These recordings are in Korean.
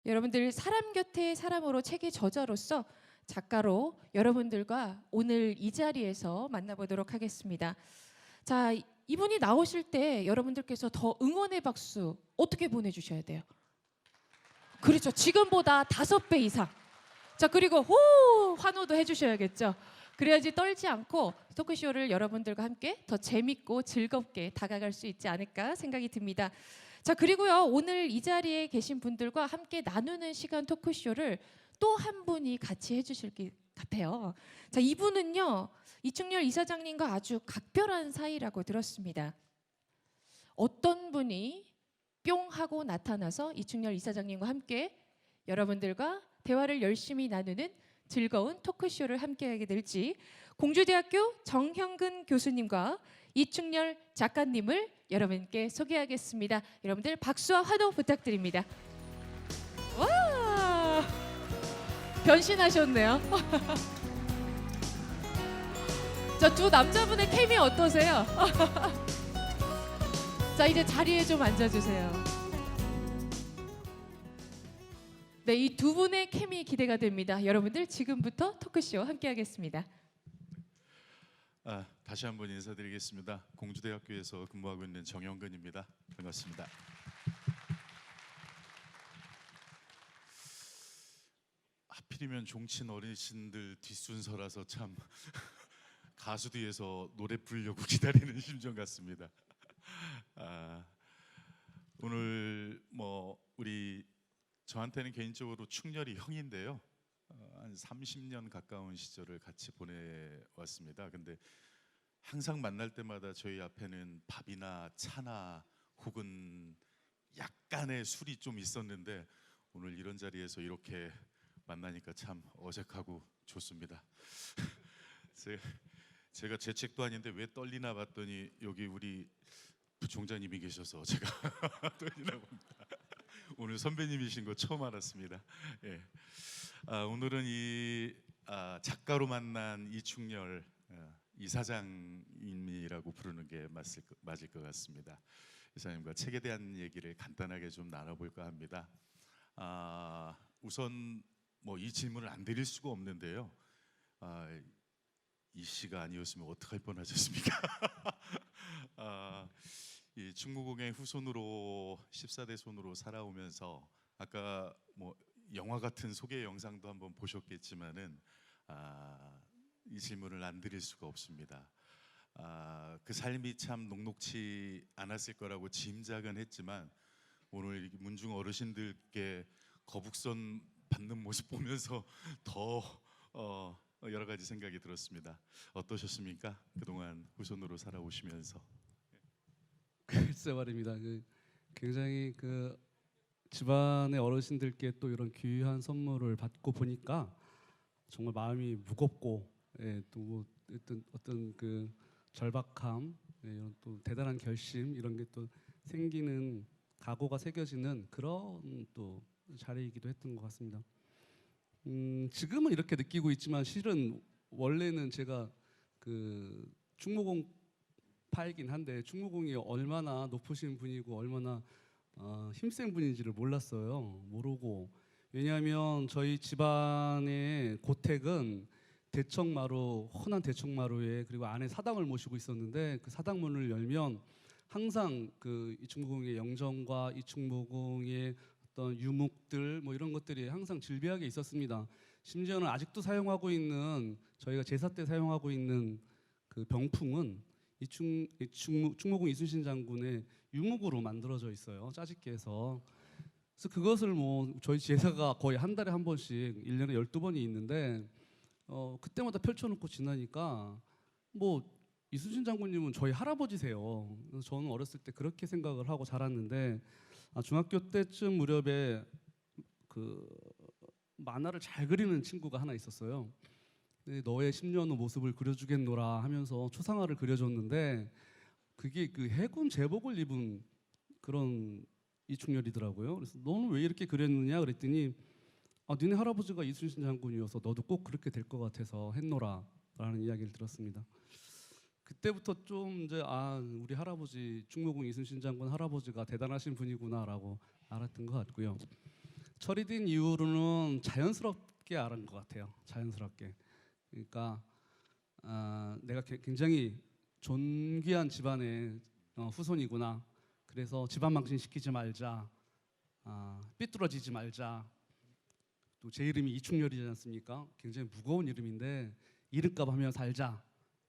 여러분들 사람 곁에 사람으로 책의 저자로서 작가로 여러분들과 오늘 이 자리에서 만나보도록 하겠습니다. 자, 이분이 나오실 때 여러분들께서 더 응원의 박수 어떻게 보내주셔야 돼요? 그렇죠. 지금보다 5배 이상. 자, 그리고 호 환호도 해주셔야겠죠. 그래야지 떨지 않고 토크쇼를 여러분들과 함께 더 재밌고 즐겁게 다가갈 수 있지 않을까 생각이 듭니다. 자, 그리고요, 오늘 이 자리에 계신 분들과 함께 나누는 시간 토크쇼를 또 한 분이 같이 해주실 것 같아요. 자, 이분은요, 이충렬 이사장님과 아주 각별한 사이라고 들었습니다. 어떤 분이 뿅 하고 나타나서 이충렬 이사장님과 함께 여러분들과 대화를 열심히 나누는 즐거운 토크쇼를 함께하게 될지, 공주대학교 정형근 교수님과 이충렬 작가님을 여러분께 소개하겠습니다. 여러분들 박수와 환호 부탁드립니다. 와, 변신하셨네요. 자, 두 남자분의 케미 어떠세요? 자, 이제 자리에 좀 앉아주세요. 네, 이 두 분의 케미 기대가 됩니다. 여러분들 지금부터 토크쇼 함께하겠습니다. 다시 한번 인사드리겠습니다. 공주대학교에서 근무하고 있는 정영근입니다. 반갑습니다. 하필이면 종친 어르신들 뒷순서라서 참 가수 뒤에서 노래 부르려고 기다리는 심정 같습니다. 오늘 우리 저한테는 개인적으로 충렬이 형인데요. 한 30년 가까운 시절을 같이 보내왔습니다. 근데 항상 만날 때마다 저희 앞에는 밥이나 차나 혹은 약간의 술이 좀 있었는데 오늘 이런 자리에서 이렇게 만나니까 참 어색하고 좋습니다. 제가 제 책도 아닌데 왜 떨리나 봤더니 여기 우리 부총장님이 계셔서 제가 떨리나 봅니다. 오늘 선배님이신 거 처음 알았습니다. 예. 오늘은 이 작가로 만난 이충렬 이사장님이라고 부르는 게 맞을 것 같습니다. 이사장님과 책에 대한 얘기를 간단하게 좀 나눠볼까 합니다. 우선 이 질문을 안 드릴 수가 없는데요. 이 시가 아니었으면 어떡할 뻔하셨습니까? 이 충무공의 후손으로 14대 손으로 살아오면서 아까 영화 같은 소개 영상도 한번 보셨겠지만은 이 질문을 안 드릴 수가 없습니다. 그 삶이 참 녹록지 않았을 거라고 짐작은 했지만 오늘 문중 어르신들께 거북선 받는 모습 보면서 더 여러 가지 생각이 들었습니다. 어떠셨습니까? 그동안 후손으로 살아오시면서. 글쎄 말입니다. 굉장히 집안의 어르신들께 또 이런 귀한 선물을 받고 보니까 정말 마음이 무겁고, 또 어떤 절박함, 이런 또 대단한 결심 이런 게 또 생기는 각오가 새겨지는 그런 또 자리이기도 했던 것 같습니다. 지금은 이렇게 느끼고 있지만 실은 원래는 제가 충무공 파이긴 한데 충무공이 얼마나 높으신 분이고 얼마나 힘센 분인지를 몰랐어요. 모르고. 왜냐하면 저희 집안의 고택은 대청마루, 흔한 대청마루에 그리고 안에 사당을 모시고 있었는데 그 사당문을 열면 항상 이충무공의 영정과 이충무공의 어떤 유목들 이런 것들이 항상 질비하게 있었습니다. 심지어는 아직도 사용하고 있는, 저희가 제사 때 사용하고 있는 그 병풍은 충무공 이순신 장군의 유목으로 만들어져 있어요. 짜집게에서. 그래서 그것을 저희 제사가 거의 한 달에 한 번씩 1년에 12번이 있는데 그때마다 펼쳐놓고 지나니까 이순신 장군님은 저희 할아버지세요. 그래서 저는 어렸을 때 그렇게 생각을 하고 자랐는데 중학교 때쯤 무렵에 만화를 잘 그리는 친구가 하나 있었어요. 너의 10년 후 모습을 그려주겠노라 하면서 초상화를 그려줬는데 그게 해군 제복을 입은 그런 이충렬이더라고요. 그래서 너는 왜 이렇게 그렸느냐 그랬더니 니네 할아버지가 이순신 장군이어서 너도 꼭 그렇게 될 것 같아서 했노라 라는 이야기를 들었습니다. 그때부터 좀 이제 우리 할아버지 충무공 이순신 장군 할아버지가 대단하신 분이구나라고 알았던 것 같고요. 철이 든 이후로는 자연스럽게 알은 것 같아요. 자연스럽게. 그러니까 내가 굉장히 존귀한 집안의 후손이구나. 그래서 집안 망신시키지 말자. 삐뚤어지지 말자. 또 제 이름이 이충렬이지 않습니까? 굉장히 무거운 이름인데 이름값 하며 살자.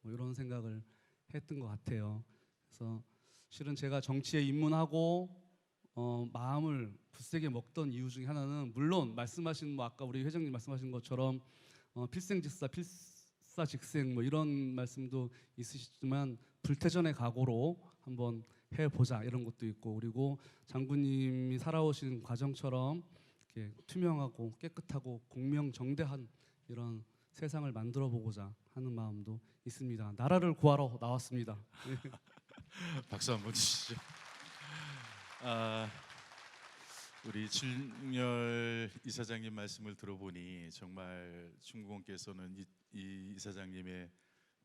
뭐 이런 생각을 했던 것 같아요. 그래서 실은 제가 정치에 입문하고 마음을 굳세게 먹던 이유 중에 하나는 물론 말씀하신 뭐 아까 우리 회장님 말씀하신 것처럼 필생직사 필사직생 뭐 이런 말씀도 있으시지만 불태전의 각오로 한번 해보자 이런 것도 있고 그리고 장군님이 살아오신 과정처럼 이렇게 투명하고 깨끗하고 공명정대한 이런 세상을 만들어 보고자 하는 마음도 있습니다. 나라를 구하러 나왔습니다. 박수 한번 주시죠. 우리 충렬 이사장님 말씀을 들어보니 정말 충무공께서는 이 이사장님의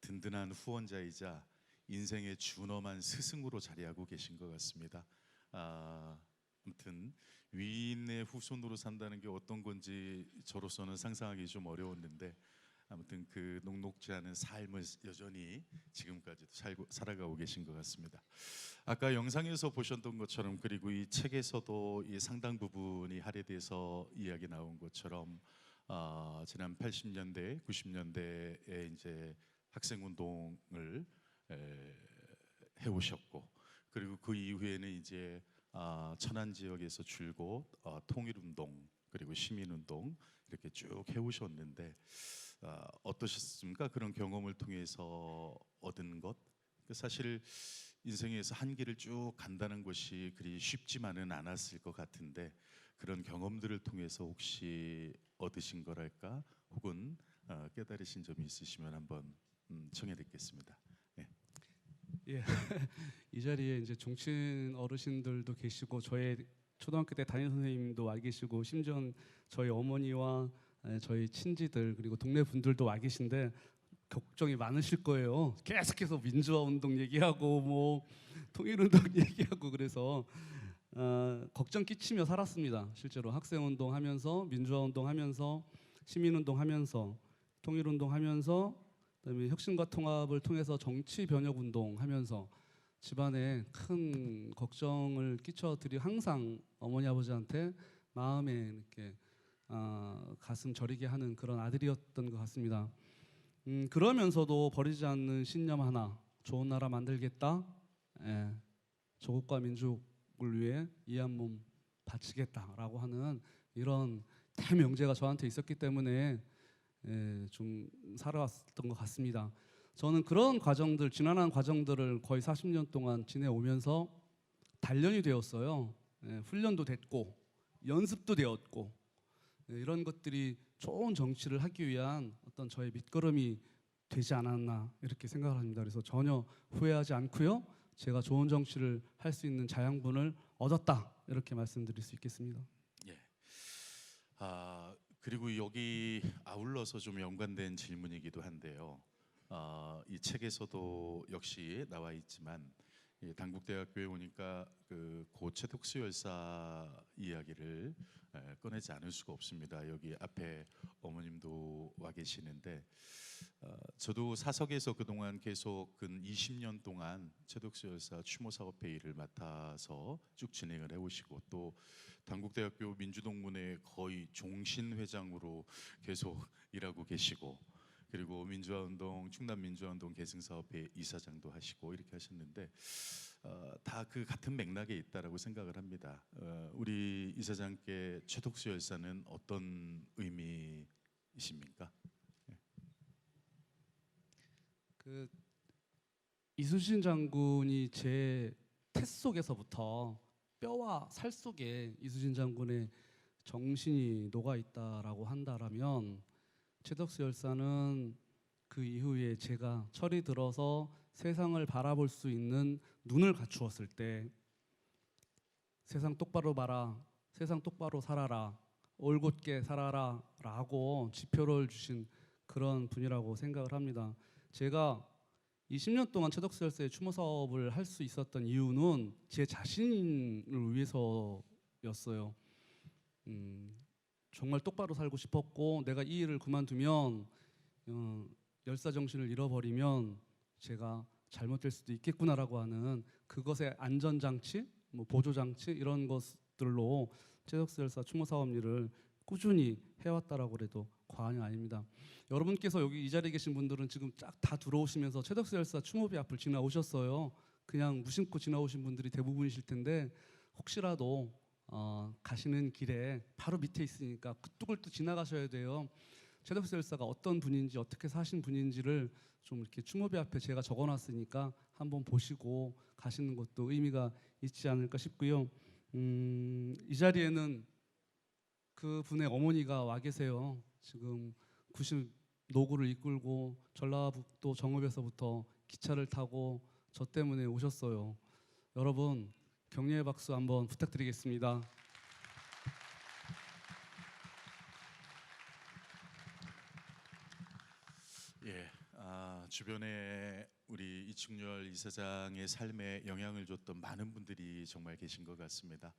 든든한 후원자이자 인생의 준엄한 스승으로 자리하고 계신 것 같습니다. 아무튼 위인의 후손으로 산다는 게 어떤 건지 저로서는 상상하기 좀 어려웠는데 아무튼 그 녹록지 않은 삶을 여전히 지금까지도 살아가고 계신 것 같습니다. 아까 영상에서 보셨던 것처럼 그리고 이 책에서도 이 상당 부분이 할애돼서 이야기 나온 것처럼 지난 80년대, 90년대에 이제 학생운동을 해오셨고 그리고 그 이후에는 이제 천안 지역에서 줄곧 통일운동 그리고 시민운동 이렇게 쭉 해오셨는데 어떠셨습니까? 그런 경험을 통해서 얻은 것 사실 인생에서 한 길을 쭉 간다는 것이 그리 쉽지만은 않았을 것 같은데 그런 경험들을 통해서 혹시 얻으신 거랄까 혹은 깨달으신 점이 있으시면 한번 청해 듣겠습니다. 네. 예, 이 자리에 이제 종친 어르신들도 계시고 저의 초등학교 때 담임 선생님도 와 계시고 심지어 저희 어머니와 저희 친지들 그리고 동네 분들도 와 계신데 걱정이 많으실 거예요. 계속해서 민주화 운동 얘기하고 뭐 통일 운동 얘기하고 그래서 걱정 끼치며 살았습니다. 실제로 학생 운동 하면서 민주화 운동 하면서 시민 운동 하면서 통일 운동 하면서 그다음에 혁신과 통합을 통해서 정치 변혁 운동 하면서 집안에 큰 걱정을 끼쳐드리 항상 어머니 아버지한테 마음에 이렇게 가슴 저리게 하는 그런 아들이었던 것 같습니다. 그러면서도 버리지 않는 신념 하나, 좋은 나라 만들겠다, 조국과 민족을 위해 이 한 몸 바치겠다라고 하는 이런 대명제가 저한테 있었기 때문에 좀 살아왔던 것 같습니다. 저는 그런 과정들, 지난한 과정들을 거의 40년 동안 지내오면서 단련이 되었어요. 훈련도 됐고 연습도 되었고 이런 것들이 좋은 정치를 하기 위한 어떤 저의 밑거름이 되지 않았나 이렇게 생각을 합니다. 그래서 전혀 후회하지 않고요. 제가 좋은 정치를 할 수 있는 자양분을 얻었다 이렇게 말씀드릴 수 있겠습니다. 예. 그리고 여기 아울러서 좀 연관된 질문이기도 한데요. 이 책에서도 역시 나와 있지만 단국대학교에 오니까 고 최덕수 열사 이야기를 꺼내지 않을 수가 없습니다. 여기 앞에 어머님도 와 계시는데 저도 사석에서 그동안 계속 근 20년 동안 최덕수 열사 추모 사업 회의를 맡아서 쭉 진행을 해오시고 또 단국대학교 민주동문회 거의 종신 회장으로 계속 일하고 계시고 그리고 민주화운동 충남민주화운동 계승사업회 이사장도 하시고 이렇게 하셨는데 다 그 같은 맥락에 있다라고 생각을 합니다. 우리 이사장께 최덕수 열사는 어떤 의미이십니까? 그 이순신 장군이 제 태 속에서부터 뼈와 살 속에 이순신 장군의 정신이 녹아 있다라고 한다라면 최덕수 열사는 그 이후에 제가 철이 들어서 세상을 바라볼 수 있는 눈을 갖추었을 때 세상 똑바로 봐라, 세상 똑바로 살아라, 올곧게 살아라 라고 지표를 주신 그런 분이라고 생각을 합니다. 제가 20년 동안 최덕수 열사의 추모 사업을 할 수 있었던 이유는 제 자신을 위해서였어요. 정말 똑바로 살고 싶었고 내가 이 일을 그만두면 열사 정신을 잃어버리면 제가 잘못될 수도 있겠구나라고 하는 그것의 안전장치, 뭐 보조장치 이런 것들로 최덕수 열사 추모 사업 일을 꾸준히 해왔다라고 해도 과언이 아닙니다. 여러분께서 여기 이 자리에 계신 분들은 지금 쫙 다 들어오시면서 최덕수 열사 추모비 앞을 지나오셨어요. 그냥 무심코 지나오신 분들이 대부분이실 텐데 혹시라도 가시는 길에 바로 밑에 있으니까 그 뚝을 또 지나가셔야 돼요. 최덕수 열사가 어떤 분인지 어떻게 사신 분인지를 좀 이렇게 추모비 앞에 제가 적어놨으니까 한번 보시고 가시는 것도 의미가 있지 않을까 싶고요. 이 자리에는 그 분의 어머니가 와 계세요. 지금 90 노구를 이끌고 전라북도 정읍에서부터 기차를 타고 저 때문에 오셨어요. 여러분 격려의 박수 한번 부탁드리겠습니다. 예, 주변에 우리 이충렬 이사장의 삶에 영향을 줬던 많은 분들이 정말 계신 것 같습니다.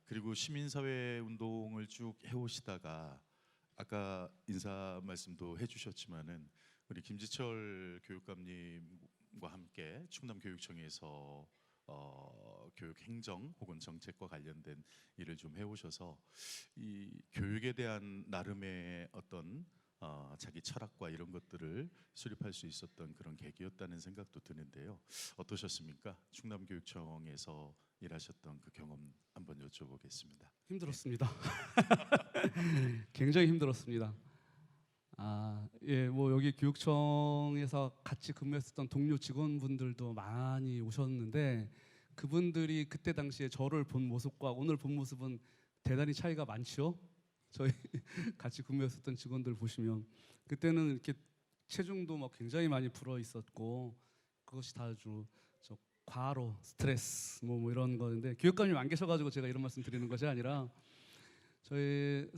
그리고 시민사회 운동을 쭉 해오시다가 아까 인사 말씀도 해주셨지만은 우리 김지철 교육감님과 함께 충남교육청에서 교육행정 혹은 정책과 관련된 일을 좀 해오셔서 이 교육에 대한 나름의 어떤 자기 철학과 이런 것들을 수립할 수 있었던 그런 계기였다는 생각도 드는데요. 어떠셨습니까? 충남교육청에서 일하셨던 그 경험 한번 여쭤보겠습니다. 힘들었습니다. 굉장히 힘들었습니다. 예, 뭐 여기 교육청에서 같이 근무했었던 동료 직원분들도 많이 오셨는데 그분들이 그때 당시에 저를 본 모습과 오늘 본 모습은 대단히 차이가 많죠. 저희 같이 근무했었던 직원들 보시면 그때는 이렇게 체중도 막 굉장히 많이 불어 있었고 그것이 다 아주 저 과로 스트레스 뭐 이런 거인데 교육감님 안 계셔가지고 제가 이런 말씀 드리는 것이 아니라 저희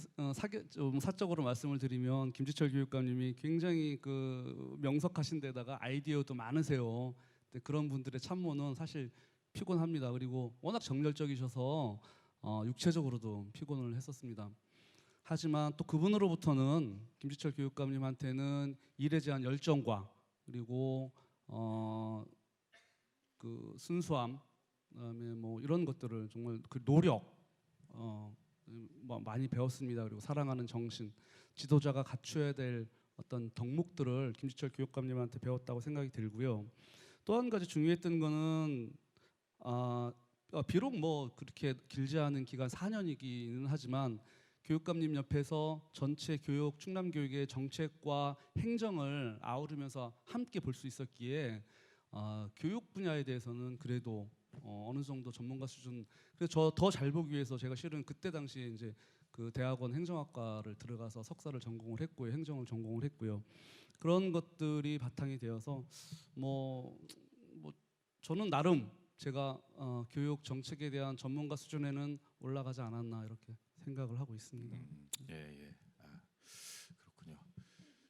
좀 사적으로 말씀을 드리면 김지철 교육감님이 굉장히 그 명석하신 데다가 아이디어도 많으세요. 근데 그런 분들의 참모는 사실 피곤합니다. 그리고 워낙 정열적이셔서 육체적으로도 피곤을 했었습니다. 하지만 또 그분으로부터는 김지철 교육감님한테는 일에 대한 열정과 그리고 그 순수함 그다음에 뭐 이런 것들을 정말 그 노력 뭐 많이 배웠습니다. 그리고 사랑하는 정신, 지도자가 갖춰야 될 어떤 덕목들을 김지철 교육감님한테 배웠다고 생각이 들고요. 또 한 가지 중요했던 거는 비록 뭐 그렇게 길지 않은 기간 4년이기는 하지만 교육감님 옆에서 전체 교육, 충남교육의 정책과 행정을 아우르면서 함께 볼 수 있었기에 교육 분야에 대해서는 그래도 어느 정도 전문가 수준. 그래서 저 더 잘 보기 위해서 제가 실은 그때 당시에 이제 그 대학원 행정학과를 들어가서 석사를 전공을 했고요, 행정을 전공을 했고요. 그런 것들이 바탕이 되어서 뭐 저는 나름 제가 교육 정책에 대한 전문가 수준에는 올라가지 않았나 이렇게 생각을 하고 있습니다. 예. 그렇군요.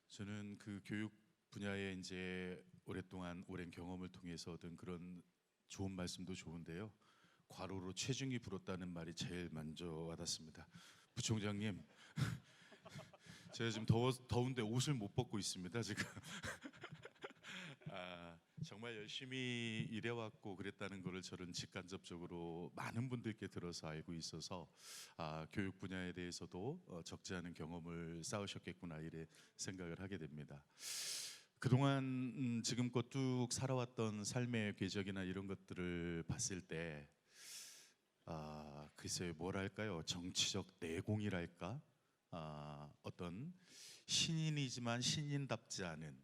저는 그 교육 분야에 이제 오랫동안 오랜 경험을 통해서 얻은 그런 좋은 말씀도 좋은데요. 과로로 체중이 불었다는 말이 제일 먼저 와닿습니다. 부총장님, 제가 지금 더운데 옷을 못 벗고 있습니다. 지금. 정말 열심히 일해왔고 그랬다는 것을 저는 직간접적으로 많은 분들께 들어서 알고 있어서 교육 분야에 대해서도 적지 않은 경험을 쌓으셨겠구나 이래 생각을 하게 됩니다. 그동안 지금껏 쭉 살아왔던 삶의 궤적이나 이런 것들을 봤을 때 글쎄요 뭐랄까요 정치적 내공이랄까 어떤 신인이지만 신인답지 않은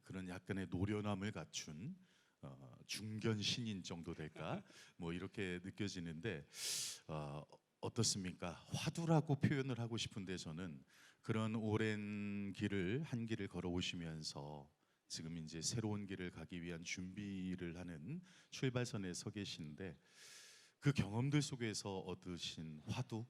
그런 약간의 노련함을 갖춘 중견 신인 정도 될까 뭐 이렇게 느껴지는데 어떻습니까? 화두라고 표현을 하고 싶은데 저는 그런 오랜 길을 한 길을 걸어오시면서 지금 이제 새로운 길을 가기 위한 준비를 하는 출발선에 서 계신데 그 경험들 속에서 얻으신 화두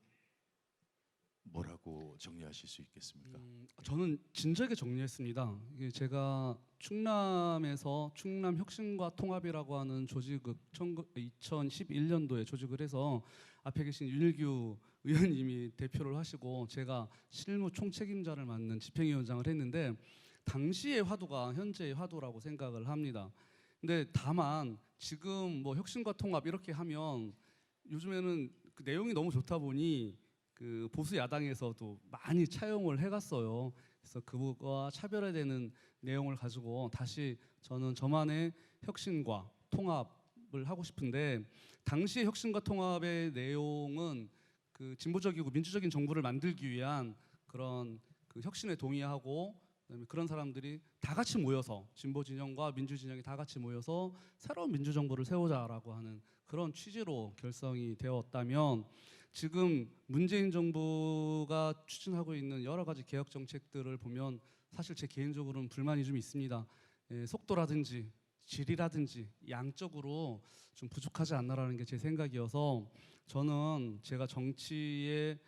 뭐라고 정리하실 수 있겠습니까? 저는 진작에 정리했습니다. 이게 제가 충남에서 충남 혁신과 통합이라고 하는 조직을 2011년도에 조직을 해서 앞에 계신 윤일규 의원님이 대표를 하시고 제가 실무 총책임자를 맡는 집행위원장을 했는데 당시의 화두가 현재의 화두라고 생각을 합니다. 근데 다만 지금 뭐 혁신과 통합 이렇게 하면 요즘에는 그 내용이 너무 좋다 보니 그 보수 야당에서도 많이 차용을 해갔어요. 그래서 그와 차별화되는 내용을 가지고 다시 저는 저만의 혁신과 통합을 하고 싶은데 당시의 혁신과 통합의 내용은 그 진보적이고 민주적인 정부를 만들기 위한 그런 그 혁신에 동의하고 그다음에 그런 사람들이 다 같이 모여서 진보 진영과 민주 진영이 다 같이 모여서 새로운 민주 정부를 세우자라고 하는 그런 취지로 결성이 되었다면 지금 문재인 정부가 추진하고 있는 여러 가지 개혁 정책들을 보면 사실 제 개인적으로는 불만이 좀 있습니다. 속도라든지 질이라든지 양적으로 좀 부족하지 않나라는 게 제 생각이어서 저는 제가 정치에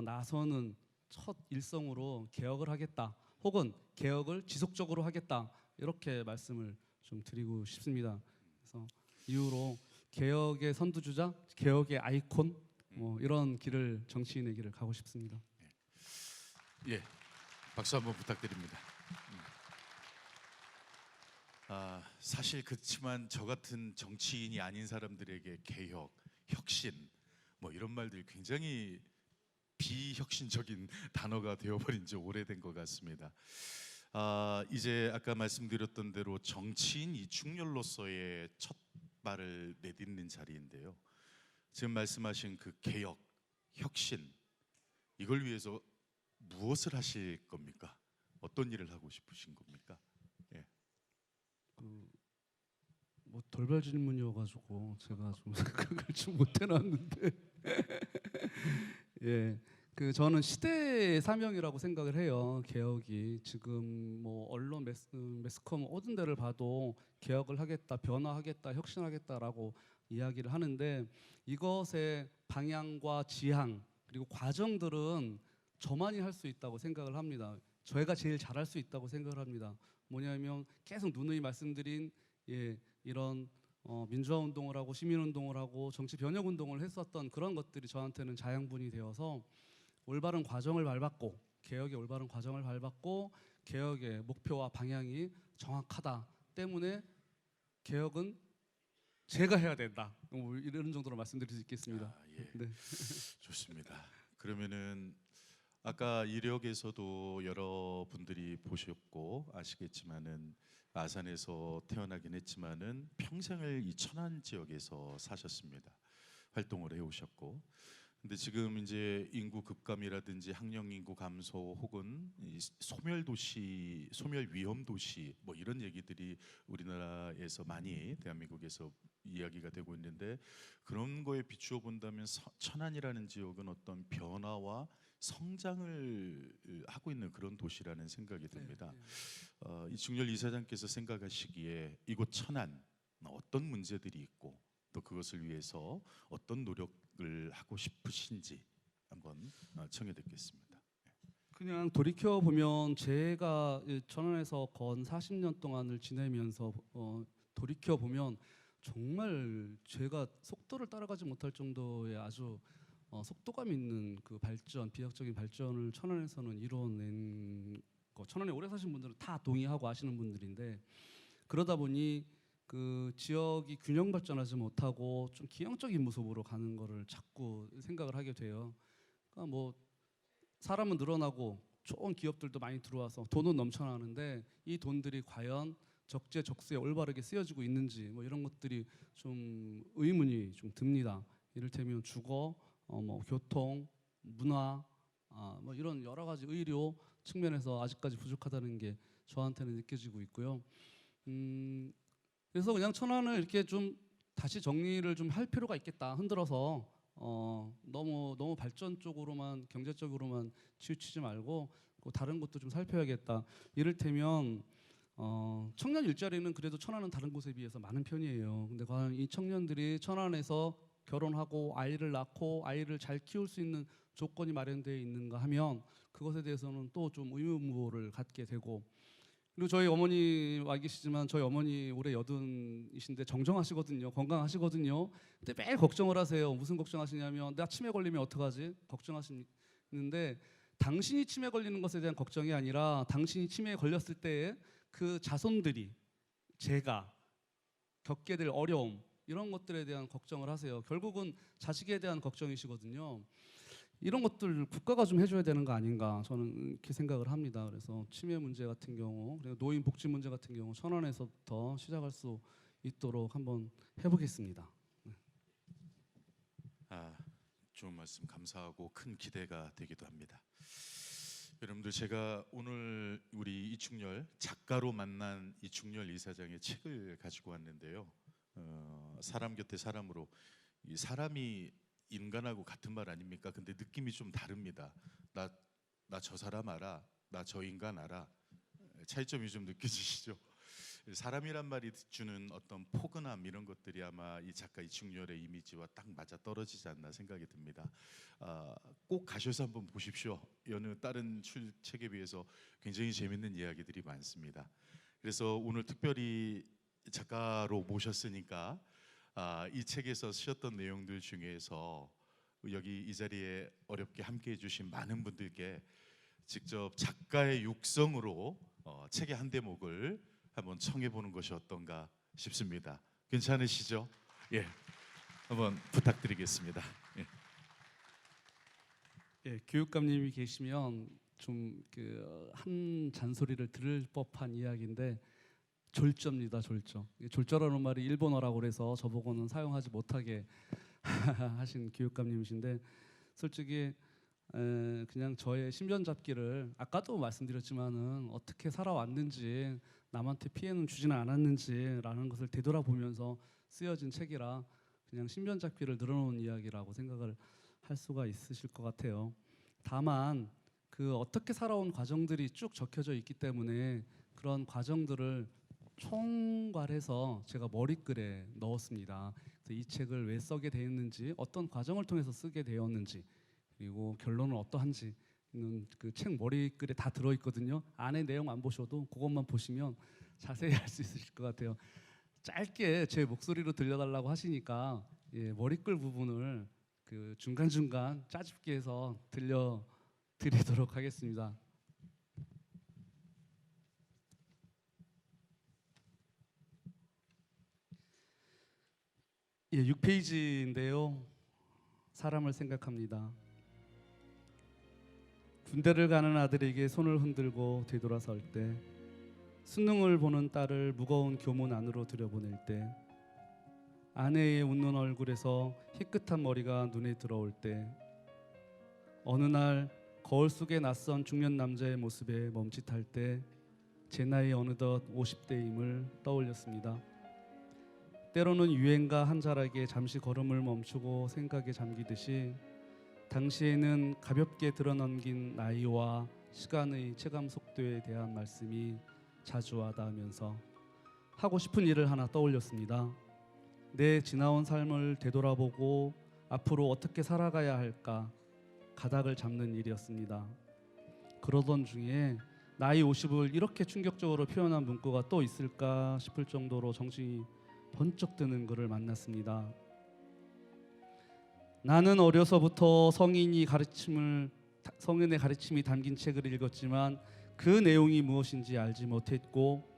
나서는 첫 일성으로 개혁을 하겠다 혹은 개혁을 지속적으로 하겠다 이렇게 말씀을 좀 드리고 싶습니다. 그래서 이후로 개혁의 선두주자, 개혁의 아이콘 뭐 이런 길을 정치인의 길을 가고 싶습니다. 예, 박수 한번 부탁드립니다. 사실 그렇지만 저 같은 정치인이 아닌 사람들에게 개혁, 혁신 뭐 이런 말들이 굉장히 비혁신적인 단어가 되어버린 지 오래된 것 같습니다. 이제 아까 말씀드렸던 대로 정치인 이충렬로서의 첫 발을 내딛는 자리인데요. 지금 말씀하신 그 개혁, 혁신 이걸 위해서 무엇을 하실 겁니까? 어떤 일을 하고 싶으신 겁니까? 예. 뭐 돌발 질문이어가지고 제가 좀 생각을 좀 못 해놨는데 예. 그 저는 시대의 사명이라고 생각을 해요. 개혁이 지금 뭐 언론 매스컴 어떤 데를 봐도 개혁을 하겠다, 변화하겠다, 혁신하겠다라고 이야기를 하는데 이것의 방향과 지향 그리고 과정들은 저만이 할 수 있다고 생각을 합니다. 저희가 제일 잘할 수 있다고 생각을 합니다. 뭐냐면 계속 누누이 말씀드린 이런 민주화 운동을 하고 시민 운동을 하고 정치 변혁 운동을 했었던 그런 것들이 저한테는 자양분이 되어서 올바른 과정을 밟았고 개혁의 올바른 과정을 밟았고 개혁의 목표와 방향이 정확하다 때문에 개혁은 제가 해야 된다. 뭐 이런 정도로 말씀드릴 수 있겠습니다. 예. 네. 좋습니다. 그러면은 아까 이력에서도 여러분들이 보셨고 아시겠지만은 아산에서 태어나긴 했지만은 평생을 이 천안 지역에서 사셨습니다. 활동을 해오셨고, 근데 지금 이제 인구 급감이라든지 학령 인구 감소 혹은 이 소멸 도시, 소멸 위험 도시 뭐 이런 얘기들이 우리나라에서 많이 대한민국에서 이야기가 되고 있는데 그런 거에 비추어 본다면 천안이라는 지역은 어떤 변화와 성장을 하고 있는 그런 도시라는 생각이 듭니다. 이충렬 이사장께서 생각하시기에 이곳 천안 어떤 문제들이 있고 또 그것을 위해서 어떤 노력을 하고 싶으신지 한번 청해 듣겠습니다. 그냥 돌이켜 보면 제가 천안에서 건 40년 동안을 지내면서 돌이켜 보면 정말 제가 속도를 따라가지 못할 정도의 아주 속도감 있는 그 발전, 비약적인 발전을 천안에서는 이뤄낸 거. 천안에 오래 사신 분들은 다 동의하고 아시는 분들인데 그러다 보니 그 지역이 균형 발전하지 못하고 좀 기형적인 모습으로 가는 거를 자꾸 생각을 하게 돼요. 그러니까 뭐 사람은 늘어나고 좋은 기업들도 많이 들어와서 돈은 넘쳐나는데 이 돈들이 과연 적재적소에 올바르게 쓰여지고 있는지 뭐 이런 것들이 좀 의문이 좀 듭니다. 이를테면 주거, 뭐 교통, 문화, 뭐 이런 여러 가지 의료 측면에서 아직까지 부족하다는 게 저한테는 느껴지고 있고요. 그래서 그냥 천안을 이렇게 좀 다시 정리를 좀 할 필요가 있겠다. 흔들어서 너무 발전 쪽으로만 경제적으로만 치우치지 말고 다른 것도 좀 살펴야겠다. 이를테면 청년 일자리는 그래도 천안은 다른 곳에 비해서 많은 편이에요. 근데 과연 이 청년들이 천안에서 결혼하고 아이를 낳고 아이를 잘 키울 수 있는 조건이 마련되어 있는가 하면 그것에 대해서는 또 좀 의문부호를 갖게 되고, 그리고 저희 어머니 와 계시지만 저희 어머니 올해 80이신데 정정하시거든요. 건강하시거든요. 근데 매일 걱정을 하세요. 무슨 걱정하시냐면 나 치매 걸리면 어떡하지? 걱정하시는데 당신이 치매 걸리는 것에 대한 걱정이 아니라 당신이 치매에 걸렸을 때에 그 자손들이 제가 겪게 될 어려움 이런 것들에 대한 걱정을 하세요. 결국은 자식에 대한 걱정이시거든요. 이런 것들 국가가 좀 해줘야 되는 거 아닌가 저는 이렇게 생각을 합니다. 그래서 치매 문제 같은 경우 그리고 노인 복지 문제 같은 경우 천안에서부터 시작할 수 있도록 한번 해보겠습니다. 좋은 말씀 감사하고 큰 기대가 되기도 합니다. 여러분들 제가 오늘 우리 이충렬 작가로 만난 이충렬 이사장의 책을 가지고 왔는데요. 사람 곁에 사람으로 이 사람이 인간하고 같은 말 아닙니까? 근데 느낌이 좀 다릅니다. 나 저 사람 알아? 나 저 인간 알아? 차이점이 좀 느껴지시죠? 사람이란 말이 주는 어떤 포근함 이런 것들이 아마 이 작가 이충렬의 이미지와 딱 맞아 떨어지지 않나 생각이 듭니다. 꼭 가셔서 한번 보십시오. 여느 다른 책에 비해서 굉장히 재밌는 이야기들이 많습니다. 그래서 오늘 특별히 작가로 모셨으니까 이 책에서 쓰셨던 내용들 중에서 여기 이 자리에 어렵게 함께해 주신 많은 분들께 직접 작가의 육성으로 책의 한 대목을 한번 청해 보는 것이 어떤가 싶습니다. 괜찮으시죠? 예, 한번 부탁드리겠습니다. 예, 교육감님이 계시면 좀 그 한 잔소리를 들을 법한 이야기인데 졸저입니다. 졸저. 졸저라는 말이 일본어라고 그래서 저보고는 사용하지 못하게 하신 교육감님이신데 솔직히 그냥 저의 신변잡기를 아까도 말씀드렸지만은 어떻게 살아왔는지 남한테 피해는 주지는 않았는지라는 것을 되돌아보면서 쓰여진 책이라 그냥 신변잡기를 늘어놓은 이야기라고 생각을 할 수가 있으실 것 같아요. 다만 그 어떻게 살아온 과정들이 쭉 적혀져 있기 때문에 그런 과정들을 총괄해서 제가 머릿글에 넣었습니다. 그래서 이 책을 왜 쓰게 되었는지, 어떤 과정을 통해서 쓰게 되었는지, 그리고 결론은 어떠한지는 그 책 머릿글에 다 들어있거든요. 안에 내용 안 보셔도 그것만 보시면 자세히 알 수 있으실 것 같아요. 짧게 제 목소리로 들려달라고 하시니까 머릿글 부분을 그 중간중간 짜집게 해서 들려드리도록 하겠습니다. 6페이지인데요. 사람을 생각합니다. 군대를 가는 아들에게 손을 흔들고 되돌아설 때, 수능을 보는 딸을 무거운 교문 안으로 들여보낼 때, 아내의 웃는 얼굴에서 희끗한 머리가 눈에 들어올 때, 어느 날 거울 속의 낯선 중년 남자의 모습에 멈칫할 때 제 나이 어느덧 50대임을 떠올렸습니다. 때로는 유행가 한 자락에 잠시 걸음을 멈추고 생각에 잠기듯이 당시에는 가볍게 드러넘긴 나이와 시간의 체감 속도에 대한 말씀이 자주 와닿으면서 하고 싶은 일을 하나 떠올렸습니다. 내 지나온 삶을 되돌아보고 앞으로 어떻게 살아가야 할까 가닥을 잡는 일이었습니다. 그러던 중에 나이 50을 이렇게 충격적으로 표현한 문구가 또 있을까 싶을 정도로 정신이 번쩍 드는 글을 만났습니다. 나는 어려서부터 성인의 가르침이 담긴 책을 읽었지만 그 내용이 무엇인지 알지 못했고,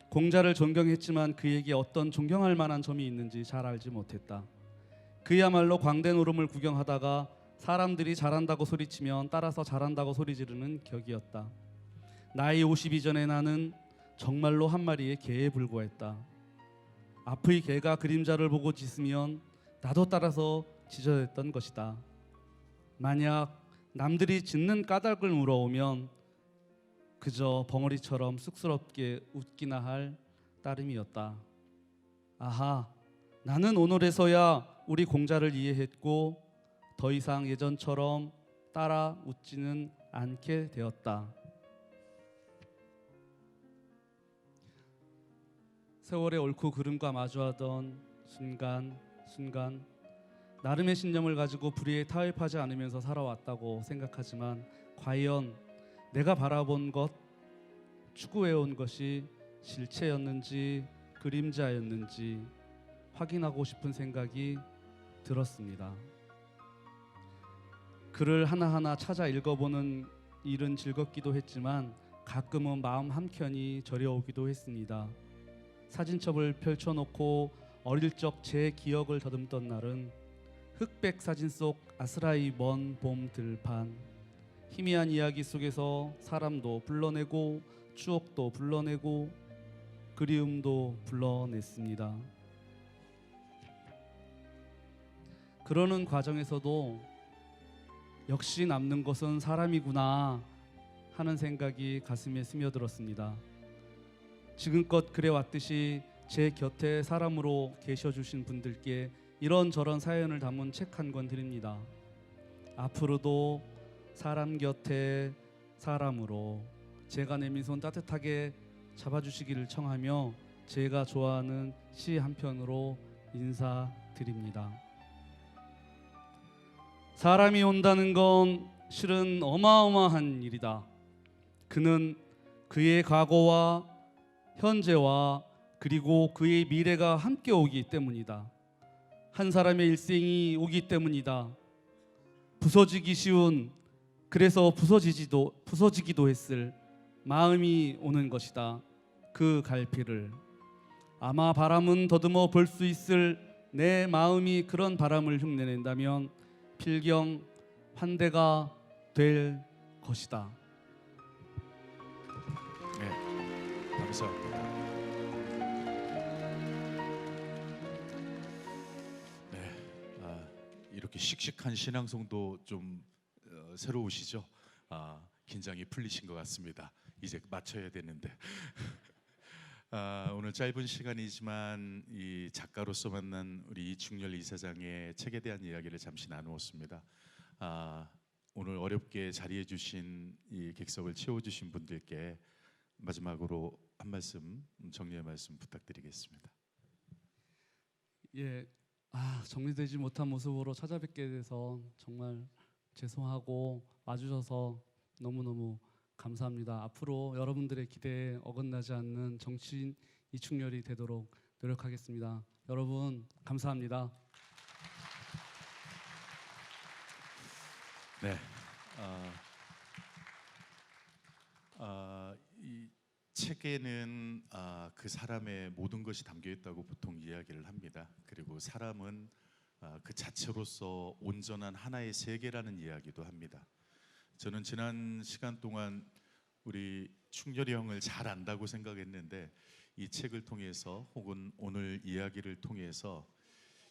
공자를 존경했지만 그에게 어떤 존경할 만한 점이 있는지 잘 알지 못했다. 그야말로 광대 노름을 구경하다가 사람들이 잘한다고 소리치면 따라서 잘한다고 소리 지르는 격이었다. 나이 50 이전에 나는 정말로 한 마리의 개에 불과했다. 앞의 개가 그림자를 보고 짖으면 나도 따라서 짖어댔던 것이다. 만약 남들이 짖는 까닭을 물어오면 그저 벙어리처럼 쑥스럽게 웃기나 할 따름이었다. 아하, 나는 오늘에서야 우리 공자를 이해했고 더 이상 예전처럼 따라 웃지는 않게 되었다. 세월의 옳고 그름과 마주하던 순간 나름의 신념을 가지고 불의에 타협하지 않으면서 살아왔다고 생각하지만 과연 내가 바라본 것, 추구해온 것이 실체였는지 그림자였는지 확인하고 싶은 생각이 들었습니다. 글을 하나하나 찾아 읽어보는 일은 즐겁기도 했지만 가끔은 마음 한켠이 저려오기도 했습니다. 사진첩을 펼쳐놓고 어릴 적 제 기억을 더듬던 날은 흑백 사진 속 아스라이 먼 봄 들판, 희미한 이야기 속에서 사람도 불러내고 추억도 불러내고 그리움도 불러냈습니다. 그러는 과정에서도 역시 남는 것은 사람이구나 하는 생각이 가슴에 스며들었습니다. 지금껏 그래왔듯이 제 곁에 사람으로 계셔주신 분들께 이런저런 사연을 담은 책 한 권 드립니다. 앞으로도 사람 곁에 사람으로 제가 내민 손 따뜻하게 잡아주시기를 청하며 제가 좋아하는 시 한 편으로 인사드립니다. 사람이 온다는 건 실은 어마어마한 일이다. 그는 그의 과거와 현재와 그리고 그의 미래가 함께 오기 때문이다. 한 사람의 일생이 오기 때문이다. 부서지기 쉬운, 그래서 부서지기도 했을 마음이 오는 것이다. 그 갈피를 아마 바람은 더듬어 볼 수 있을 내 마음이 그런 바람을 흉내낸다면 필경 환대가 될 것이다. 네, 감사합니다. 네, 이렇게 씩씩한 신앙송도 좀 새로우시죠? 긴장이 풀리신 것 같습니다. 이제 맞춰야 되는데. 오늘 짧은 시간이지만 이 작가로서 만난 우리 이충렬 이사장의 책에 대한 이야기를 잠시 나누었습니다. 오늘 어렵게 자리해 주신 이 객석을 채워주신 분들께 마지막으로 한 말씀, 정리의 말씀 부탁드리겠습니다. 예, 정리되지 못한 모습으로 찾아뵙게 돼서 정말 죄송하고 와주셔서 너무너무 감사합니다. 앞으로 여러분들의 기대에 어긋나지 않는 정치인 이충렬이 되도록 노력하겠습니다. 여러분 감사합니다. 네, 이 책에는 그 사람의 모든 것이 담겨 있다고 보통 이야기를 합니다. 그리고 사람은 그 자체로서 온전한 하나의 세계라는 이야기도 합니다. 저는 지난 시간 동안 우리 충렬이 형을 잘 안다고 생각했는데 이 책을 통해서 혹은 오늘 이야기를 통해서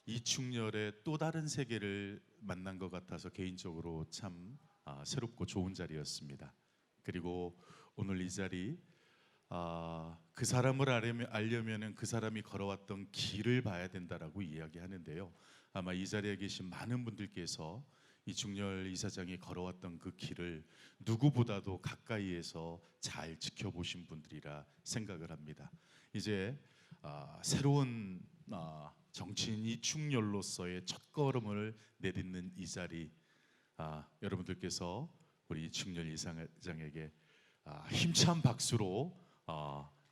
이충렬의 또 다른 세계를 만난 것 같아서 개인적으로 참 새롭고 좋은 자리였습니다. 그리고 오늘 이 자리 그 사람을 알려면은 그 사람이 걸어왔던 길을 봐야 된다라고 이야기하는데요. 아마 이 자리에 계신 많은 분들께서 이충렬 이사장이 걸어왔던 그 길을 누구보다도 가까이에서 잘 지켜보신 분들이라 생각을 합니다. 이제 새로운 정치인 이충렬로서의 첫걸음을 내딛는 이 자리, 여러분들께서 우리 이충렬 이사장에게 힘찬 박수로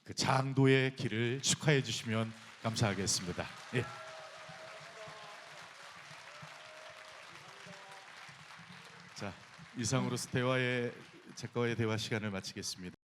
그 장도의 길을 축하해 주시면 감사하겠습니다. 예. 자, 이상으로 작가와의 대화 시간을 마치겠습니다.